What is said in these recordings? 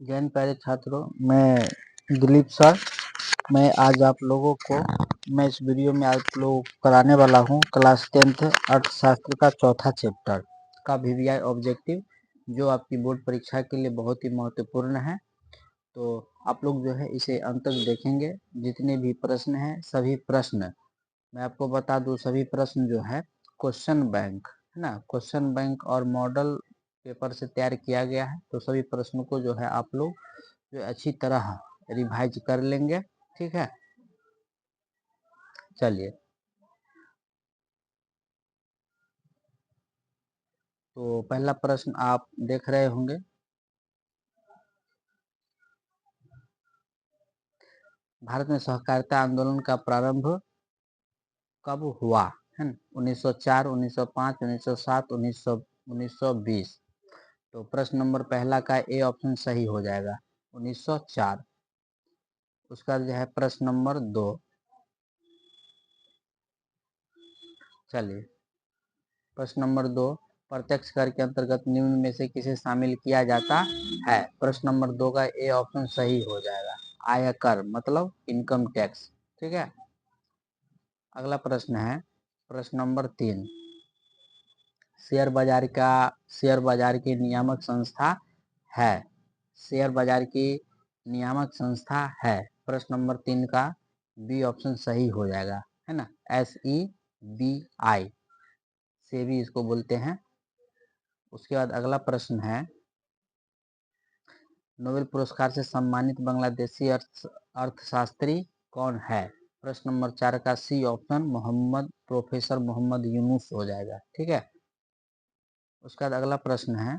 जैन प्यारे छात्रों, मैं दिलीप सर। मैं आज आप लोगों को मैं इस वीडियो में आप लोग कराने वाला हूँ क्लास 10th अर्थशास्त्र का चौथा चैप्टर का वीवीआई ऑब्जेक्टिव, जो आपकी बोर्ड परीक्षा के लिए बहुत ही महत्वपूर्ण है। तो आप लोग जो है इसे अंत तक देखेंगे। जितने भी प्रश्न हैं सभी प्रश्न मैं आपको बता दूं, सभी प्रश्न जो है क्वेश्चन बैंक है ना, क्वेश्चन बैंक और मॉडल पेपर से तैयार किया गया है। तो सभी प्रश्नों को जो है आप लोग जो अच्छी तरह रिवाइज कर लेंगे, ठीक है। चलिए, तो पहला प्रश्न आप देख रहे होंगे। भारत में सहकारिता आंदोलन का प्रारंभ कब हुआ है? 1904, 1905, 1907, 1920। तो प्रश्न नंबर पहला का ए ऑप्शन सही हो जाएगा, 1904। उसका जो है प्रश्न नंबर 2। चलिए, प्रश्न नंबर 2, प्रत्यक्ष कर के अंतर्गत निम्न में से किसे शामिल किया जाता है? प्रश्न नंबर 2 का ए ऑप्शन सही हो जाएगा, आयकर मतलब इनकम टैक्स, ठीक है। अगला प्रश्न है प्रश्न नंबर 3, शेयर बाजार की नियामक संस्था है। शेयर बाजार की नियामक संस्था है। प्रश्न नंबर 3 का बी ऑप्शन सही हो जाएगा, है ना, SEBI से भी इसको बोलते हैं। उसके बाद अगला प्रश्न है, नोबेल पुरस्कार से सम्मानित बांग्लादेशी अर्थशास्त्री कौन है? प्रश्न नंबर 4 का c option professor Mohammad Yunus हो जाएगा, ठीक है। उसके बाद अगला प्रश्न है,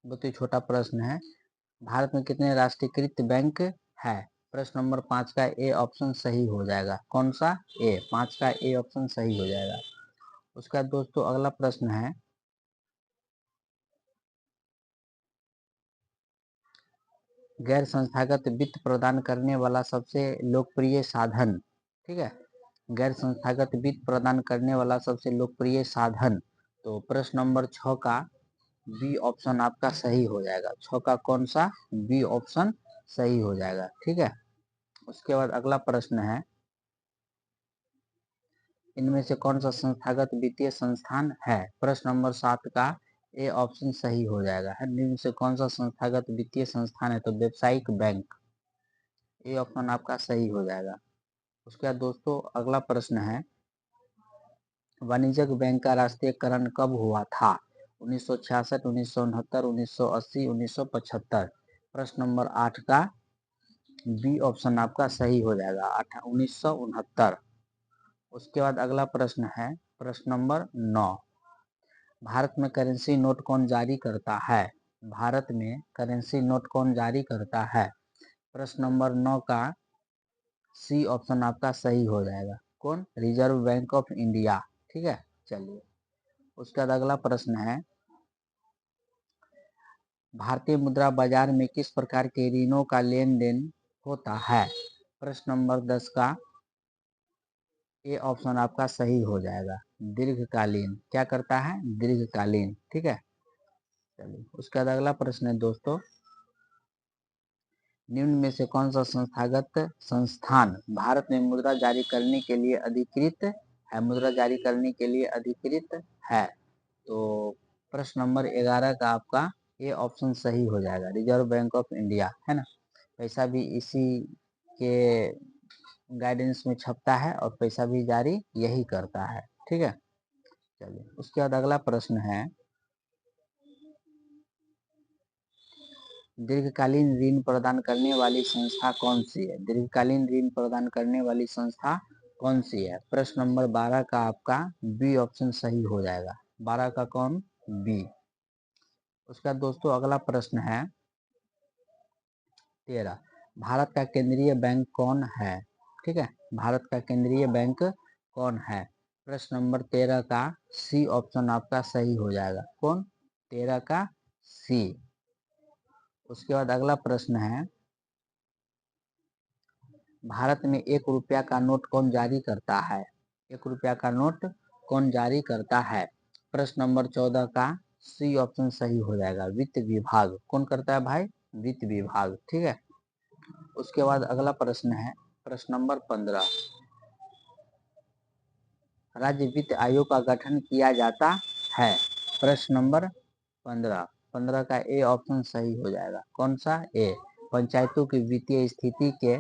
बहुत ही छोटा प्रश्न है, भारत में कितने राष्ट्रीयकृत बैंक है? प्रश्न नंबर 5 का ए ऑप्शन सही हो जाएगा। कौन सा? ए, 5 का ए ऑप्शन सही हो जाएगा। उसका दोस्तों अगला प्रश्न है, गैर संस्थागत वित्त प्रदान करने वाला सबसे लोकप्रिय साधन, ठीक है, गैर संस्थागत वित्त प्रदान करने वाला सबसे लोकप्रिय साधन। तो प्रश्न नंबर 6 का बी ऑप्शन आपका सही हो जाएगा। 6 का कौन सा? बी ऑप्शन सही हो जाएगा, ठीक है। उसके बाद अगला प्रश्न है, इनमें से कौन सा संस्थागत वित्तीय संस्थान है? प्रश्न नंबर 7 का ए ऑप्शन सही हो जाएगा, है। इनमें से कौन सा संस्थागत वित्तीय संस्थान है? तो व्यावसायिक बैंक, ए ऑप्शन आपका सही हो जाएगा। उसके बाद दोस्तों अगला प्रश्न है, वाणिज्यिक बैंक का राष्ट्रीयकरण कब हुआ था? 1966, 1969, 1980, 1975। प्रश्न नंबर 8 का बी ऑप्शन आपका सही हो जाएगा, 1969। उसके बाद अगला प्रश्न है प्रश्न नंबर 9, भारत में करेंसी नोट कौन जारी करता है? भारत में करेंसी नोट कौन जारी करता है? प्रश्न नंबर 9 का सी ऑप्शन आपका सही हो जाएगा। कौन? रिजर्व बैंक ऑफ इंडिया, ठीक है। चलिए, उसके बाद अगला प्रश्न है, भारतीय मुद्रा बाजार में किस प्रकार के ऋणों का लेन देन होता है? प्रश्न नंबर 10 का ए ऑप्शन आपका सही हो जाएगा, दीर्घकालीन। क्या करता है? दीर्घकालीन, ठीक है। चलिए, उसके बाद अगला प्रश्न है दोस्तों, निम्न में से कौन सा संस्थागत संस्थान भारत में मुद्रा जारी करने के लिए अधिकृत है? मुद्रा जारी करने के लिए अधिकृत है। तो प्रश्न नंबर 11 का आपका ए ऑप्शन सही हो जाएगा, रिजर्व बैंक ऑफ इंडिया, है ना। पैसा भी इसी के गाइडेंस में छपता है और पैसा भी जारी यही करता है, ठीक है। चलिए, उसके बाद अगला प्रश्न है, दीर्घकालीन ऋण प्रदान करने वाली संस्था कौन सी है? दीर्घकालीन ऋण प्रदान करने वाली संस्था कौन सी है? प्रश्न नंबर 12 का आपका बी ऑप्शन सही हो जाएगा, 12 का कौन? बी। उसका दोस्तों अगला प्रश्न है 13, भारत का केंद्रीय बैंक कौन है? ठीक है, भारत का केंद्रीय बैंक कौन है? प्रश्न नंबर 13 का सी ऑप्शन आपका सही हो जाएगा। कौन? 13 का सी। उसके बाद अगला प्रश्न है, भारत में 1 रुपया का नोट कौन जारी करता है? 1 रुपया का नोट कौन जारी करता है? प्रश्न नंबर 14 का सी ऑप्शन सही हो जाएगा। वित्त विभाग कौन करता है भाई? वित्त विभाग। ठीक है, उसके बाद अगला प्रश्न है प्रश्न नंबर 15। राज्य वित्त आयोग का गठन किया जाता है। प्रश्न नंबर 15 का ए ऑप्शन सही हो जाएगा। कौन सा? ए। पंचायतों की वित्तीय स्थिति के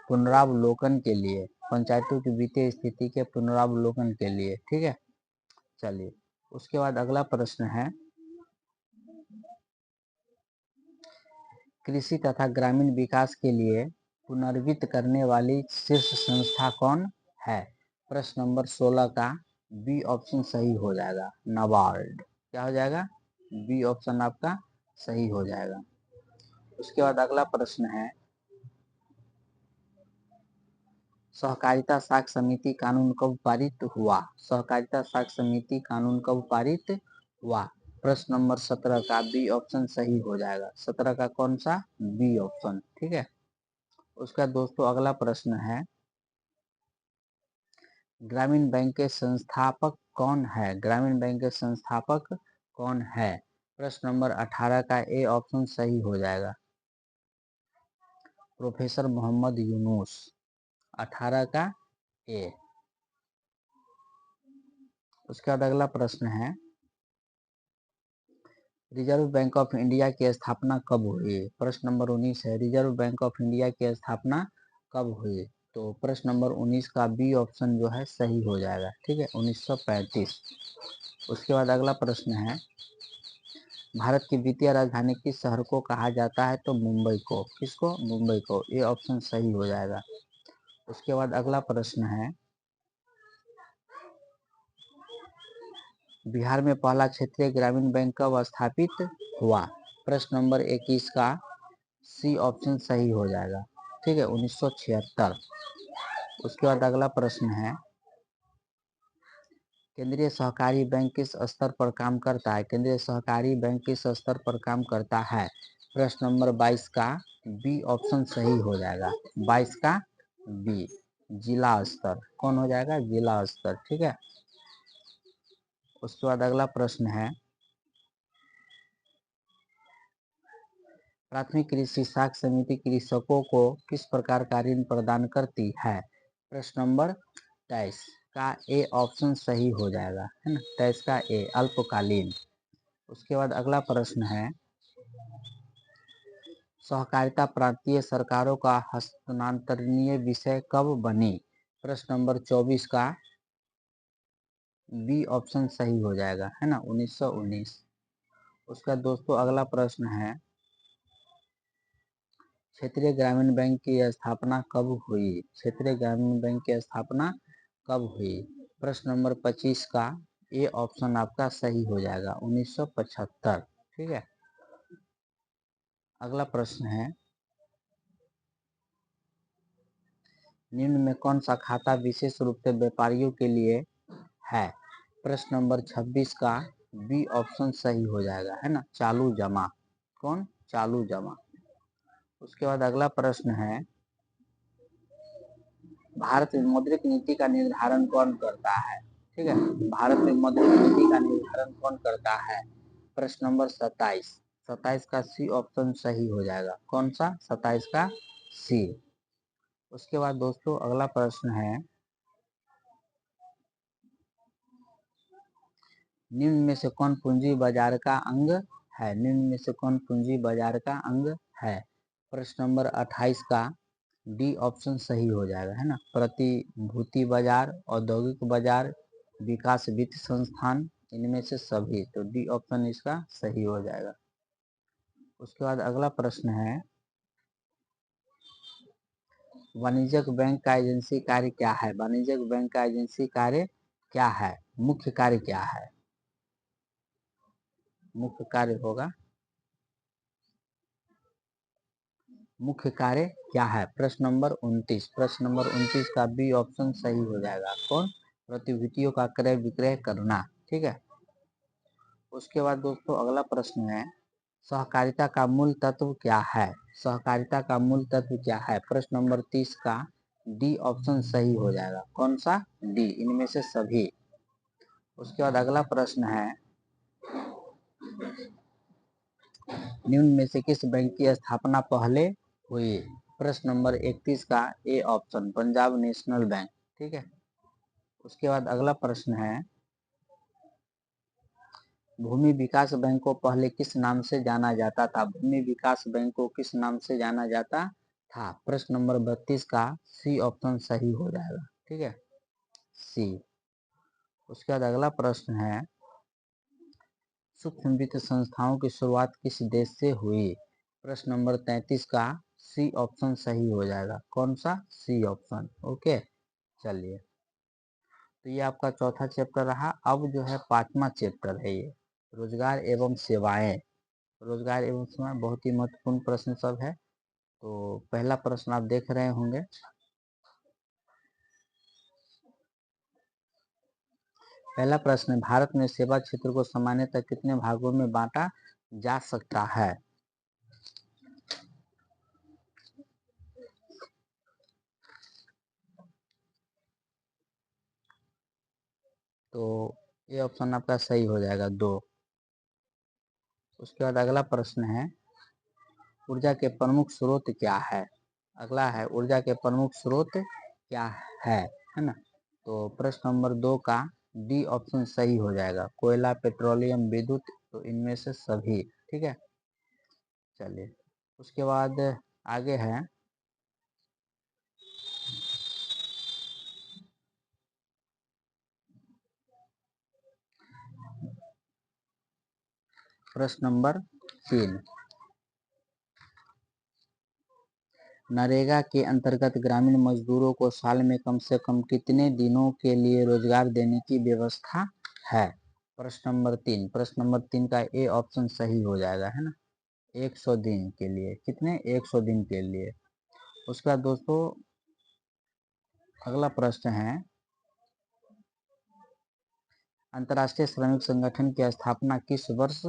पुनरावलोकन के लिए, पंचायतों की वित्तीय स्थिति के पुनरावलोकन के लिए। ठीक है, चलिए उसके बाद अगला प्रश्न है कृषि तथा ग्रामीण विकास के लिए पुनर्वित्त करने वाली शीर्ष संस्था कौन है? प्रश्न नंबर 16 का बी ऑप्शन सही हो जाएगा, नाबार्ड। क्या हो जाएगा? बी ऑप्शन आपका सही हो जाएगा। उसके बाद अगला प्रश्न है सहकारिता साख समिति कानून कब पारित हुआ? सहकारिता साख समिति कानून कब पारित हुआ? प्रश्न नंबर 17 का बी ऑप्शन सही हो जाएगा। 17 का कौन सा? B option. ठीक है, उसका दोस्तों अगला प्रश्न है ग्रामीण बैंक के संस्थापक कौन है? ग्रामीण बैंक के संस्थापक कौन है? प्रश्न नंबर 18 का ए ऑप्शन सही हो जाएगा, प्रोफेसर मोहम्मद यूनुस। 18 का ए। उसके बाद अगला प्रश्न है रिजर्व बैंक ऑफ इंडिया की स्थापना कब हुई? प्रश्न नंबर 19 है रिजर्व बैंक ऑफ इंडिया की स्थापना कब हुई? तो प्रश्न नंबर 19 का बी ऑप्शन जो है सही हो जाएगा। ठीक है, 1935। उसके बाद अगला प्रश्न है भारत की वित्तीय राजधानी किस शहर को कहा जाता है? तो मुंबई को। किसको? मुंबई को। ये ऑप्शन सही हो जाएगा। उसके बाद अगला प्रश्न है बिहार में पहला क्षेत्रीय ग्रामीण बैंक कब स्थापित हुआ? प्रश्न नंबर 21 का सी ऑप्शन सही हो जाएगा। ठीक है, 1976। उसके बाद अगला प्रश्न है केंद्रीय सहकारी बैंक किस स्तर पर काम करता है? केंद्रीय सहकारी बैंक किस स्तर पर काम करता है? प्रश्न नंबर 22 का बी ऑप्शन सही हो जाएगा। 22 का बी, जिला स्तर। कौन हो जाएगा? जिला स्तर। ठीक है, उसके बाद अगला प्रश्न है प्राथमिक कृषि साख समिति कृषकों को किस प्रकार का ऋण प्रदान करती है? प्रश्न नंबर 23 का ए ऑप्शन सही हो जाएगा, है ना। 23 का ए, अल्पकालीन। उसके बाद अगला प्रश्न है सहकारिता प्रांतीय सरकारों का हस्तांतरणीय विषय कब बनी? प्रश्न नंबर 24 का बी ऑप्शन सही हो जाएगा, है ना, 1919। उसका दोस्तों अगला प्रश्न है क्षेत्रीय ग्रामीण बैंक की स्थापना कब हुई? क्षेत्रीय ग्रामीण बैंक की स्थापना कब हुई? प्रश्न नंबर 25 का ए ऑप्शन आपका सही हो जाएगा, 1975। ठीक है, अगला प्रश्न है निम्न में कौन सा खाता विशेष रूप से व्यापारियों के लिए है? प्रश्न नंबर 26 का बी ऑप्शन सही हो जाएगा, है ना, चालू जमा। कौन? चालू जमा। उसके बाद अगला प्रश्न है भारत में मौद्रिक नीति का निर्धारण कौन करता है? ठीक है, भारत में मौद्रिक नीति का निर्धारण कौन करता है? प्रश्न नंबर 27। 27 का सी ऑप्शन सही हो जाएगा। कौन सा? 27 का सी। उसके बाद दोस्तों अगला प्रश्न है निम्न में से कौन पूंजी बाजार का अंग है? निम्न में से कौन पूंजी बाजार का अंग है? प्रश्न नंबर 28 का डी ऑप्शन सही हो जाएगा, है ना, प्रतिभूति बाजार, औद्योगिक बाजार, विकास वित्त संस्थान, इनमें से सभी। तो डी ऑप्शन इसका सही हो जाएगा। उसके बाद अगला प्रश्न है वाणिज्यिक बैंक का एजेंसी कार्य क्या है? वाणिज्यिक बैंक का एजेंसी कार्य क्या है? मुख्य कार्य क्या है? मुख्य कार्य होगा मुख्य कार्य क्या है? प्रश्न नंबर 29। प्रश्न नंबर 29 का बी ऑप्शन सही हो जाएगा। कौन? प्रतिभूतियों का क्रय विक्रय करना। ठीक है, उसके बाद दोस्तों अगला प्रश्न है सहकारिता का मूल तत्व क्या है? सहकारिता का मूल तत्व क्या है? प्रश्न नंबर 30 का डी ऑप्शन सही हो जाएगा। कौन सा? डी, इनमें से सभी। उसके बाद अगला प्रश्न है निम्न में से किस बैंक की स्थापना पहले हुई? प्रश्न नंबर 31 का A option Punjab national bank. ठीक है। उसके बाद अगला प्रश्न है, भूमि विकास बैंक को पहले किस नाम से जाना जाता था? भूमि विकास बैंक को किस नाम से जाना जाता था? प्रश्न नंबर 32 का सी ऑप्शन सही हो जाएगा। ठीक है, सी। उसके बाद अगला प्रश्न है, सूक्ष्म वित्त संस्थाओं की शुरुआत किस देश से हुई? प्रश्न नंबर 33 का सी ऑप्शन सही हो जाएगा। कौन सा? C option. ओके, चलिए, तो ये आपका चौथा चैप्टर रहा। अब जो है पांचवा चैप्टर है ये रोजगार एवं सेवाएं। रोजगार एवं सेवाएं बहुत ही महत्वपूर्ण प्रश्न सब है। तो पहला प्रश्न आप देख रहे होंगे, पहला प्रश्न है, भारत में सेवा क्षेत्र को सामान्यतः कितने भागों में बांटा जा सकता है? तो ये ऑप्शन आपका सही हो जाएगा, 2। उसके बाद अगला प्रश्न है, ऊर्जा के प्रमुख स्रोत क्या है? अगला है, ऊर्जा के प्रमुख स्रोत क्या है ना? तो प्रश्न नंबर 2 का डी ऑप्शन सही हो जाएगा, कोयला, पेट्रोलियम, विद्युत, तो इनमें से सभी। ठीक है, चलिए, उसके बाद आगे है, प्रश्न नंबर 3, नरेगा के अंतर्गत ग्रामीण मजदूरों को साल में कम से कम कितने दिनों के लिए रोजगार देने की व्यवस्था है? प्रश्न नंबर 3, प्रश्न नंबर 3 का ए ऑप्शन सही हो जाएगा, है ना? 100 दिन के लिए। कितने? 100 दिन के लिए। उसके बाद दोस्तों अगला प्रश्न है, अंतर्राष्ट्रीय श्रमिक संगठन की स्थापना किस वर्ष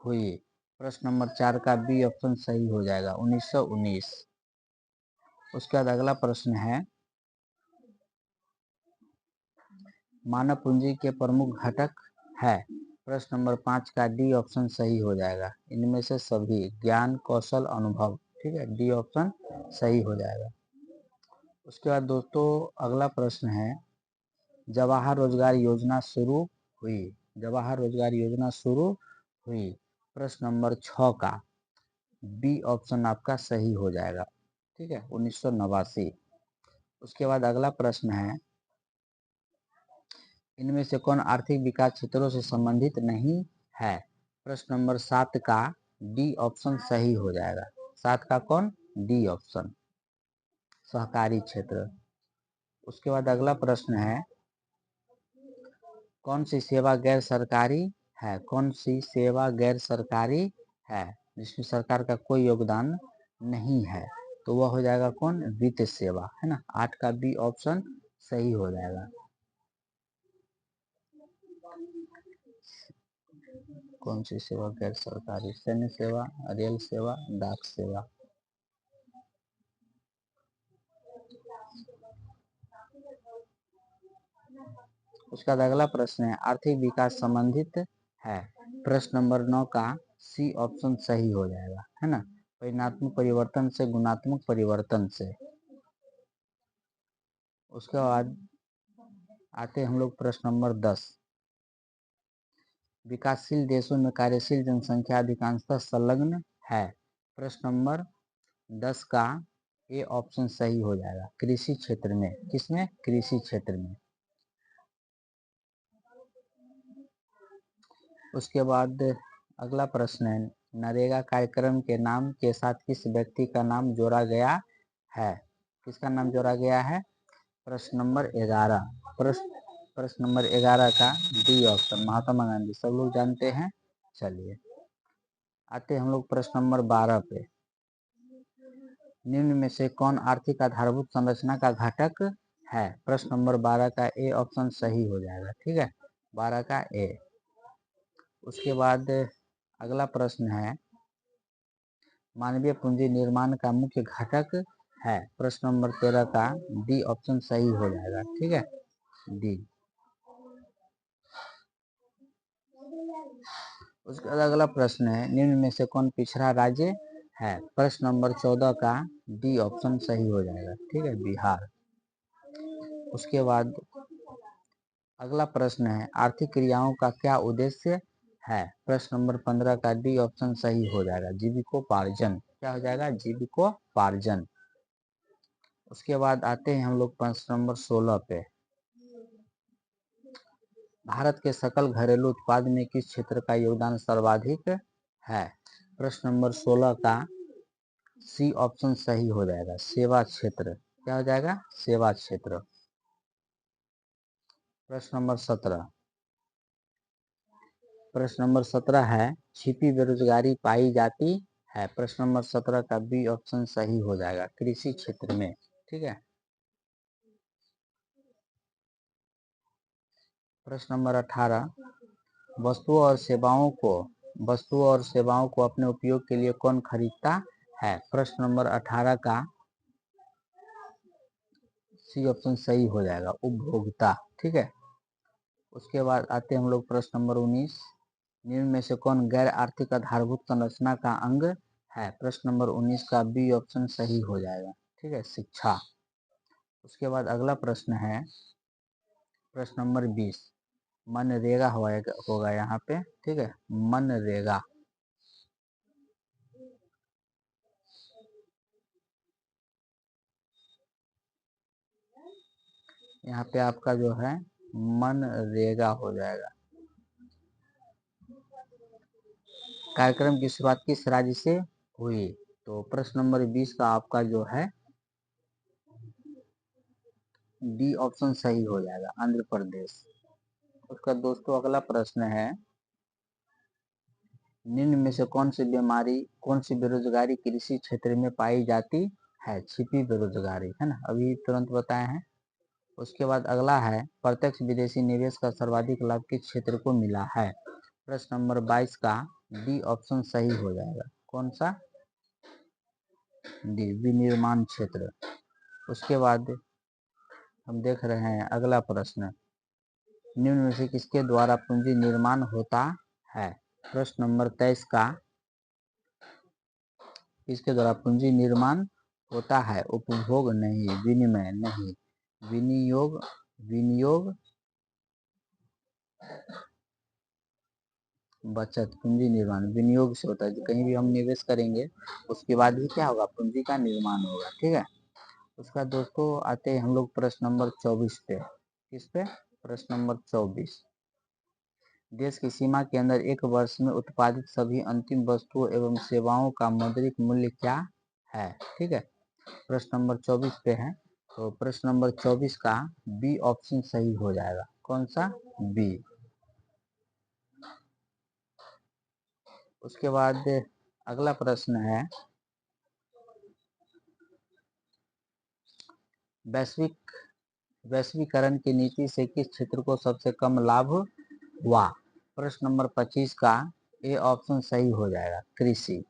हुई? प्रश्न नंबर 4 का बी ऑप्शन सही हो जाएगा, 1919। उसके बाद अगला प्रश्न है, मानव पूंजी के प्रमुख घटक है? प्रश्न नंबर 5 का डी ऑप्शन सही हो जाएगा, इनमें से सभी, ज्ञान, कौशल, अनुभव। ठीक है, डी ऑप्शन सही हो जाएगा। उसके बाद दोस्तों अगला प्रश्न है, जवाहर रोजगार योजना शुरू हुई? जवाहर रोजगार योजना शुरू हुई। प्रश्न नंबर 6 का बी ऑप्शन आपका सही हो जाएगा। ठीक है, 1989। उसके बाद अगला प्रश्न है, इनमें से कौन आर्थिक विकास क्षेत्रों से संबंधित नहीं है? प्रश्न नंबर 7 का डी ऑप्शन सही हो जाएगा। 7 का कौन? डी ऑप्शन, सहकारी क्षेत्र। उसके बाद अगला प्रश्न है, कौन सी सेवा गैर सरकारी है? कौन सी सेवा गैर सरकारी है जिसमें सरकार का कोई योगदान नहीं है? तो वह हो जाएगा कौन? वित्त सेवा, है ना? 8 का बी ऑप्शन सही हो जाएगा। कौन सी सेवा गैर सरकारी? सैन्य सेवा, रेल सेवा, डाक सेवा। उसका अगला प्रश्न है, आर्थिक विकास संबंधित है? प्रश्न नंबर 9 का सी ऑप्शन सही हो जाएगा, है ना? परिणात्मक परिवर्तन से, गुणात्मक परिवर्तन से। उसके बाद आते हम लोग प्रश्न नंबर 10, विकासशील देशों में कार्यशील जनसंख्या अधिकांशतः संलग्न है? प्रश्न नंबर 10 का ए ऑप्शन सही हो जाएगा, कृषि क्षेत्र में। किसमें? कृषि क्षेत्र में। उसके बाद अगला प्रश्न है, नरेगा कार्यक्रम के नाम के साथ किस व्यक्ति का नाम जोड़ा गया है? किसका नाम जोड़ा गया है? प्रश्न नंबर 11, प्रश्न नंबर 11 का डी ऑप्शन, महात्मा गांधी, सब लोग जानते हैं। चलिए, आते हम लोग प्रश्न नंबर 12 पे, निम्न में से कौन आर्थिक आधारभूत संरचना का घटक है? प्रश्न नंबर 12 का ए ऑप्शन सही हो जाएगा। ठीक है, 12 का ए। उसके बाद अगला प्रश्न है, मानवीय पूंजी निर्माण का मुख्य घटक है? प्रश्न नंबर 13 का डी ऑप्शन सही हो जाएगा। ठीक है, डी। उसके बाद अगला प्रश्न है, निम्न में से कौन पिछड़ा राज्य है? प्रश्न नंबर 14 का डी ऑप्शन सही हो जाएगा। ठीक है, बिहार। उसके बाद अगला प्रश्न है, आर्थिक क्रियाओं का क्या उद्देश्य है? प्रश्न नंबर 15 का डी ऑप्शन सही हो जाएगा, जीविकोपार्जन। क्या हो जाएगा? जीविकोपार्जन। उसके बाद आते हैं हम लोग प्रश्न नंबर 16 पे। भारत के सकल घरेलू उत्पाद में किस क्षेत्र का योगदान सर्वाधिक है? प्रश्न नंबर 16 का सी ऑप्शन सही हो जाएगा, सेवा क्षेत्र। क्या हो जाएगा? सेवा क्षेत्र। प्रश्न नंबर 17। प्रश्न नंबर 17 है, छिपी बेरोजगारी पाई जाती है। प्रश्न नंबर 17 का बी ऑप्शन सही हो जाएगा, कृषि क्षेत्र में। ठीक है। प्रश्न नंबर 18, वस्तुओं और सेवाओं को अपने उपयोग के लिए कौन खरीदता है? प्रश्न नंबर 18 का सी ऑप्शन सही हो जाएगा, उपभोक्ता। ठीक है। उसके बाद आते हम लोग प्रश्न नंबर 19, निम्न में से कौन गैर आर्थिक आधारभूत संरचना का अंग है? प्रश्न नंबर 19 का बी ऑप्शन सही हो जाएगा। ठीक है, शिक्षा। उसके बाद अगला प्रश्न है प्रश्न नंबर 20, मनरेगा होगा यहाँ पे। ठीक है, मनरेगा। यहाँ पे आपका जो है मनरेगा हो जाएगा। कार्यक्रम की शुरुआत किस राज्य से हुई? तो प्रश्न नंबर 20 का आपका जो है डी ऑप्शन सही हो जाएगा, आंध्र प्रदेश। उसका दोस्तों अगला प्रश्न है, निम्न में से कौन सी बेरोजगारी कृषि क्षेत्र में पाई जाती है? छिपी बेरोजगारी, है ना, अभी तुरंत बताए हैं। उसके बाद अगला है, प्रत्यक्ष विदेशी निवेश का सर्वाधिक लाभ किस क्षेत्र को मिला है? प्रश्न नंबर 22 का डी ऑप्शन सही हो जाएगा। कौन सा? डी, विनिर्माण क्षेत्र। उसके बाद हम देख रहे हैं अगला प्रश्न, निम्न में से किसके द्वारा पूंजी निर्माण होता है? प्रश्न नंबर 23 का किसके द्वारा पूंजी निर्माण होता है? उपभोग नहीं, विनिमय नहीं, विनियोग बचत। पूंजी निर्माण विनियोग से होता है, कहीं भी हम निवेश करेंगे उसके बाद ही क्या होगा? पूंजी का निर्माण होगा। ठीक है। उसका दोस्तों आते हैं हम लोग प्रश्न नंबर 24 पे। किस पे? प्रश्न नंबर 24, देश की सीमा के अंदर एक वर्ष में उत्पादित सभी अंतिम वस्तुओं एवं सेवाओं का मौद्रिक मूल्य क्या है? ठीक है, प्रश्न नंबर 24 पे है। तो प्रश्न नंबर 24 का बी ऑप्शन सही हो जाएगा। कौन सा? बी। उसके बाद अगला प्रश्न है, वैश्वीकरण की नीति से किस क्षेत्र को सबसे कम लाभ हुआ? प्रश्न नंबर 25 का ए ऑप्शन सही हो जाएगा, कृषि।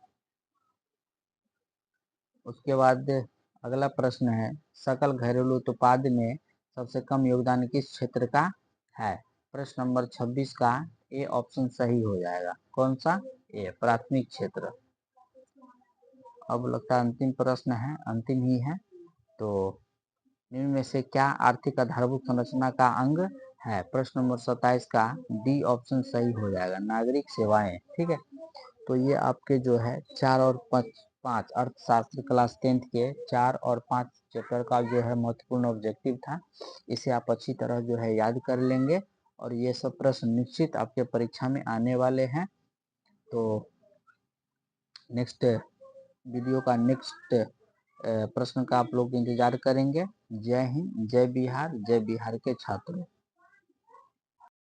उसके बाद अगला प्रश्न है, सकल घरेलू उत्पाद में सबसे कम योगदान किस क्षेत्र का है? प्रश्न नंबर 26 का ए ऑप्शन सही हो जाएगा। कौन सा? ए, प्राथमिक क्षेत्र। अब लगता है अंतिम प्रश्न है, अंतिम ही है। तो निम्न में से क्या आर्थिक आधारभूत संरचना का अंग है? प्रश्न नंबर 27 का डी ऑप्शन सही हो जाएगा, नागरिक सेवाएं। ठीक है। तो ये आपके जो है 4 और 5 अर्थशास्त्र क्लास 10th के 4 और 5 चैप्टर का जो है महत्वपूर्ण ऑब्जेक्टिव था। इसे आप अच्छी तरह जो है याद कर लेंगे और ये सब प्रश्न निश्चित आपके परीक्षा में आने वाले हैं। तो नेक्स्ट वीडियो का नेक्स्ट प्रश्न का आप लोग इंतजार करेंगे। जय हिंद, जय बिहार, जय बिहार के छात्रों।